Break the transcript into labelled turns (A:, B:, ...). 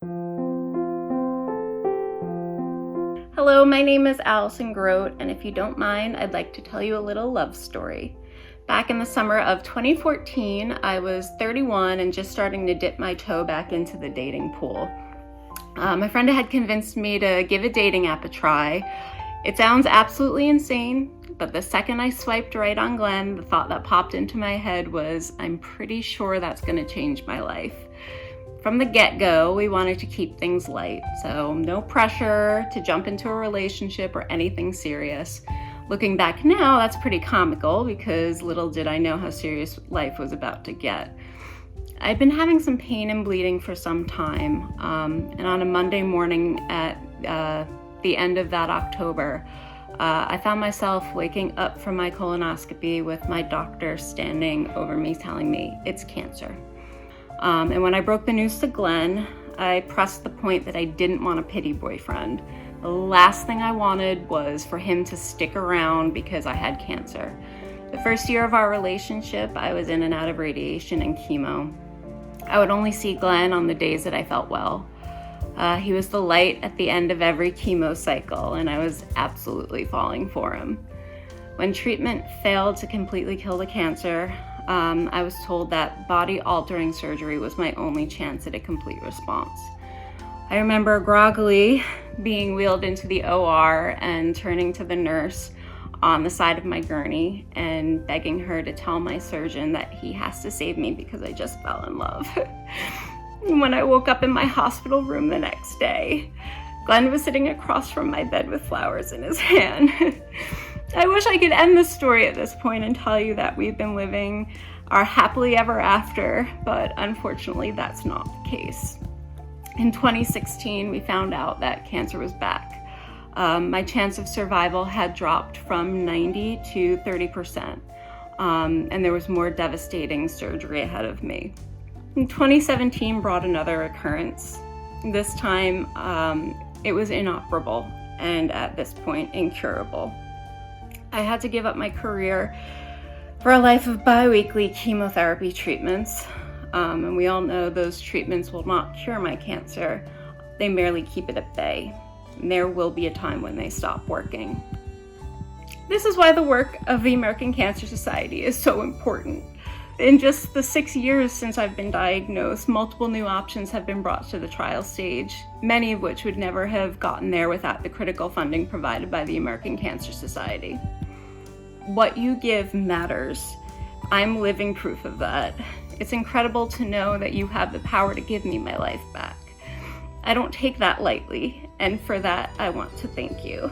A: Hello, my name is Allison Grote, and if you don't mind, I'd like to tell you a little love story. Back in the summer of 2014, I was 31 and just starting to dip my toe back into the dating pool. My friend had convinced me to give a dating app a try. It sounds absolutely insane, but the second I swiped right on Glenn, the thought that popped into my head was, I'm pretty sure that's going to change my life. From the get-go, we wanted to keep things light, so no pressure to jump into a relationship or anything serious. Looking back now, that's pretty comical because little did I know how serious life was about to get. I'd been having some pain and bleeding for some time, and on a Monday morning at the end of that October, I found myself waking up from my colonoscopy with my doctor standing over me telling me it's cancer. And when I broke the news to Glenn, I pressed the point that I didn't want a pity boyfriend. The last thing I wanted was for him to stick around because I had cancer. The first year of our relationship, I was in and out of radiation and chemo. I would only see Glenn on the days that I felt well. He was the light at the end of every chemo cycle, and I was absolutely falling for him. When treatment failed to completely kill the cancer, I was told that body-altering surgery was my only chance at a complete response. I remember groggily being wheeled into the OR and turning to the nurse on the side of my gurney and begging her to tell my surgeon that he has to save me because I just fell in love. When I woke up in my hospital room the next day, Glenn was sitting across from my bed with flowers in his hand. I wish I could end the story at this point and tell you that we've been living our happily ever after, but unfortunately that's not the case. In 2016, we found out that cancer was back. My chance of survival had dropped from 90 to 30%, and there was more devastating surgery ahead of me. In 2017 brought another occurrence. This time, it was inoperable, and at this point, incurable. I had to give up my career for a life of bi-weekly chemotherapy treatments. And we all know those treatments will not cure my cancer. They merely keep it at bay. And there will be a time when they stop working. This is why the work of the American Cancer Society is so important. In just the 6 years since I've been diagnosed, multiple new options have been brought to the trial stage, many of which would never have gotten there without the critical funding provided by the American Cancer Society. What you give matters. I'm living proof of that. It's incredible to know that you have the power to give me my life back. I don't take that lightly, and for that, I want to thank you.